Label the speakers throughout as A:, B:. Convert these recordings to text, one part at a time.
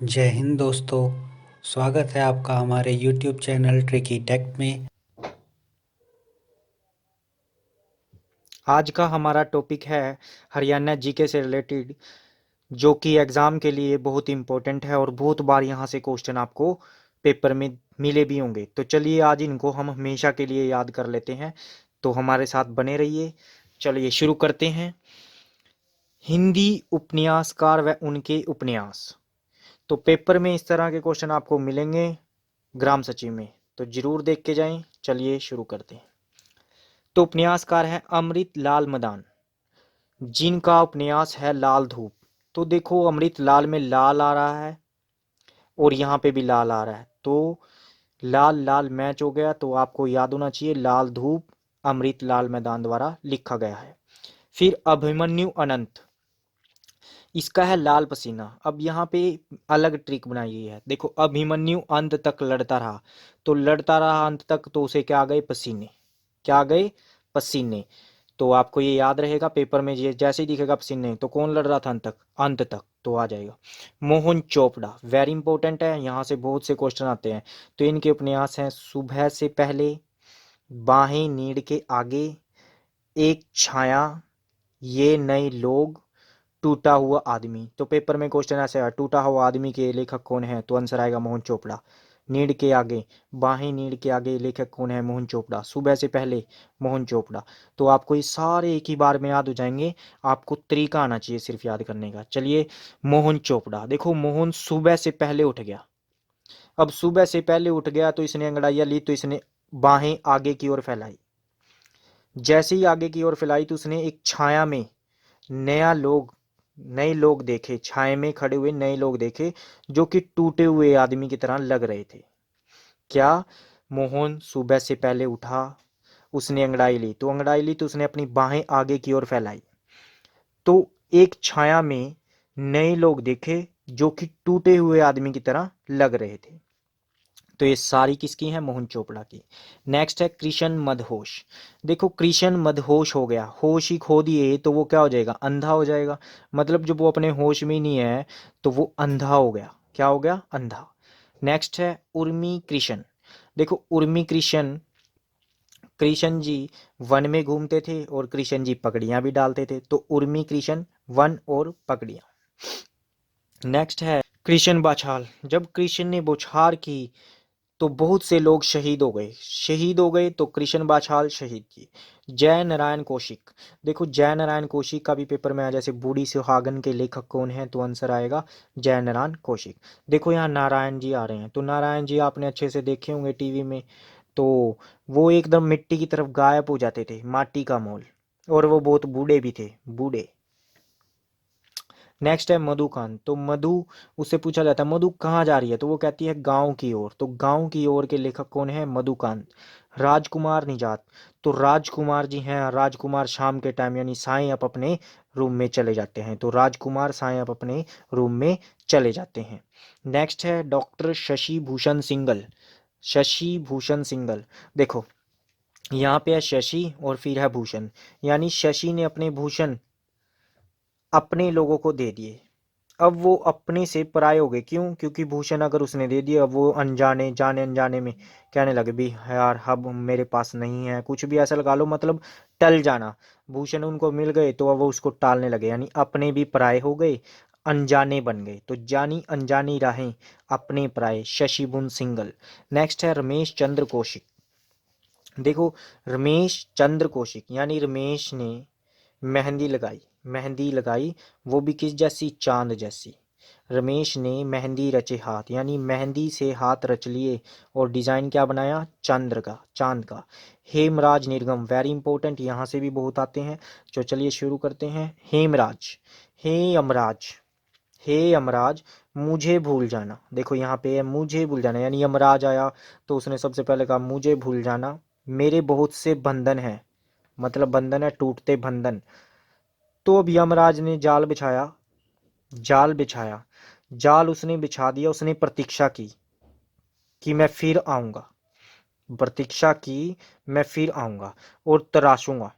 A: जय हिंद दोस्तों। स्वागत है आपका हमारे YouTube चैनल ट्रिकी टेक में।
B: आज का हमारा टॉपिक है हरियाणा जीके से रिलेटेड, जो कि एग्ज़ाम के लिए बहुत इंपॉर्टेंट है और बहुत बार यहाँ से क्वेश्चन आपको पेपर में मिले भी होंगे। तो चलिए आज इनको हम हमेशा के लिए याद कर लेते हैं, तो हमारे साथ बने रहिए। चलिए शुरू करते हैं। हिंदी उपन्यासकार व उनके उपन्यास। तो पेपर में इस तरह के क्वेश्चन आपको मिलेंगे ग्राम सचिव में, तो जरूर देख के जाएं। चलिए शुरू करते हैं। तो उपन्यासकार है अमृत लाल मदान, जिनका उपन्यास है लाल धूप। तो देखो अमृत लाल में लाल आ रहा है और यहाँ पे भी लाल आ रहा है, तो लाल लाल मैच हो गया। तो आपको याद होना चाहिए लाल धूप अमृत लाल मैदान द्वारा लिखा गया है। फिर अभिमन्यु अनंत, इसका है लाल पसीना। अब यहाँ पे अलग ट्रिक बनाई गई है। देखो अभिमन्यु अंत तक लड़ता रहा, तो लड़ता रहा अंत तक, तो उसे क्या आ गए पसीने, क्या आ गए पसीने। तो आपको ये याद रहेगा पेपर में, ये जैसे ही दिखेगा पसीने तो कौन लड़ रहा था अंत तक, अंत तक, तो आ जाएगा। मोहन चोपड़ा वेरी इंपॉर्टेंट है, यहाँ से बहुत से क्वेश्चन आते हैं। तो इनके उपन्यास हैं सुबह से पहले, बाहें नीड के आगे, एक छाया, ये नए लोग, टूटा हुआ आदमी। तो पेपर में क्वेश्चन ऐसे है, टूटा हुआ आदमी के लेखक कौन है, तो आंसर आएगा मोहन चोपड़ा। नीड के आगे, बाहें नीड के आगे लेखक कौन है, मोहन चोपड़ा। सुबह से पहले, मोहन चोपड़ा। तो आपको ये सारे एक ही बार में याद हो जाएंगे, आपको तरीका आना चाहिए सिर्फ याद करने का। चलिए मोहन चोपड़ा, देखो मोहन सुबह से पहले उठ गया। अब सुबह से पहले उठ गया तो इसने अंगड़ाइयाँ ली, तो इसने बाहें आगे की ओर फैलाई। जैसे ही आगे की ओर फैलाई तो उसने एक छाया में नया लोग नए लोग देखे, छाए में खड़े हुए नए लोग देखे, जो कि टूटे हुए आदमी की तरह लग रहे थे। क्या, मोहन सुबह से पहले उठा, उसने अंगड़ाई ली, तो अंगड़ाई ली तो उसने अपनी बाहें आगे की ओर फैलाई, तो एक छाया में नए लोग देखे जो कि टूटे हुए आदमी की तरह लग रहे थे। तो ये सारी किसकी हैं, मोहन चोपड़ा की। नेक्स्ट है कृष्ण मदहोश। देखो कृष्ण मदहोश हो गया, होश ही खो दिए तो वो क्या हो जाएगा, अंधा हो जाएगा। मतलब जब वो अपने होश में ही नहीं है तो वो अंधा हो गया। क्या हो गया, अंधा। नेक्स्ट है उर्मी कृष्ण। देखो उर्मी कृष्ण, कृष्ण जी वन में घूमते थे और कृष्ण जी पकड़ियां भी डालते थे, तो उर्मी कृष्ण वन और पकड़ियां। नेक्स्ट है कृष्ण बाछाल। जब कृष्ण ने बौछार की तो बहुत से लोग शहीद हो गए, शहीद हो गए, तो कृष्ण बाछाल शहीद किए। जय नारायण कौशिक। देखो जय नारायण कौशिक का भी पेपर में आया, जैसे बूढ़ी सुहागन के लेखक कौन है, तो आंसर आएगा जय नारायण कौशिक। देखो यहाँ नारायण जी आ रहे हैं, तो नारायण जी आपने अच्छे से देखे होंगे टीवी में, तो वो एकदम मिट्टी की तरफ गायब हो जाते थे, माटी का मोल, और वो बहुत बूढ़े भी थे, बूढ़े। नेक्स्ट है मधुकांत। तो मधु, उससे पूछा जाता है मधु कहाँ जा रही है, तो वो कहती है गांव की ओर, तो गांव की ओर के लेखक कौन है, मधुकांत। राजकुमार निजात। तो राजकुमार जी हैं, राजकुमार शाम के टाइम यानी साएं आप अपने रूम में चले जाते हैं, तो राजकुमार साएं आप अपने रूम में चले जाते हैं। नेक्स्ट है doctor Shashi Bhushan single. Shashi Bhushan single, देखो यहाँ पे है शशि और फिर है भूषण, यानी शशि ने अपने भूषण अपने लोगों को दे दिए। अब वो अपने से पराये हो गए, क्यों, क्योंकि भूषण अगर उसने दे दिया, अब वो अनजाने जाने अनजाने में कहने लगे भी यार अब मेरे पास नहीं है, कुछ भी ऐसा लगा लो, मतलब टल जाना। भूषण उनको मिल गए तो अब वो उसको टालने लगे, यानी अपने भी पराये हो गए, अनजाने बन गए। तो जानी अनजानी राहें, अपने पराये, शशिबुन सिंगल। नेक्स्ट है रमेश चंद्र कौशिक। देखो रमेश चंद्र कौशिक, यानी रमेश ने मेहंदी लगाई, मेहंदी लगाई, वो भी किस जैसी, चांद जैसी। रमेश ने मेहंदी रचे हाथ, यानी मेहंदी से हाथ रच लिए और डिजाइन क्या बनाया, चंद्र का, चांद का। हेमराज निर्गम वेरी इंपॉर्टेंट, यहाँ से भी बहुत आते हैं। तो चलिए शुरू करते हैं। हेमराज, हे यमराज, हे यमराज मुझे भूल जाना। देखो यहाँ पे है मुझे भूल जाना, यानी यमराज आया तो उसने सबसे पहले कहा मुझे भूल जाना, मेरे बहुत से बंधन है, मतलब बंधन है, टूटते बंधन। तो अब यमराज ने जाल बिछाया, जाल बिछाया, जाल उसने बिछा दिया, उसने प्रतीक्षा की कि मैं फिर आऊंगा, प्रतीक्षा की मैं फिर आऊंगा और तराशूंगा,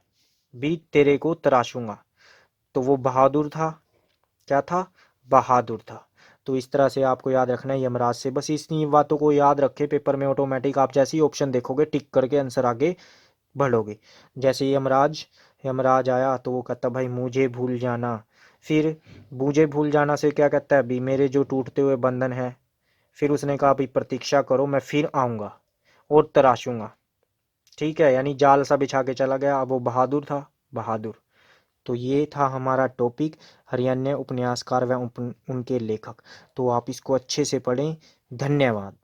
B: भी तेरे को तराशूंगा। तो वो बहादुर था, क्या था, बहादुर था। तो इस तरह से आपको याद रखना है यमराज से। बस इतनी बातों को याद रखें, पेपर में ऑटोमेटिक आप जैसे ही ऑप्शन देखोगे टिक करके आंसर आगे बढ़ोगे। जैसे यमराज यमराज आया तो वो कहता भाई मुझे भूल जाना, फिर मुझे भूल जाना से क्या कहता है अभी मेरे जो टूटते हुए बंधन है, फिर उसने कहा अभी प्रतीक्षा करो मैं फिर आऊँगा और तराशूंगा। ठीक है, यानी जाल सा बिछा के चला गया। अब वो बहादुर था, बहादुर। तो ये था हमारा टॉपिक, हरियाणा उपन्यासकार व उनके लेखक। तो आप इसको अच्छे से पढ़ें। धन्यवाद।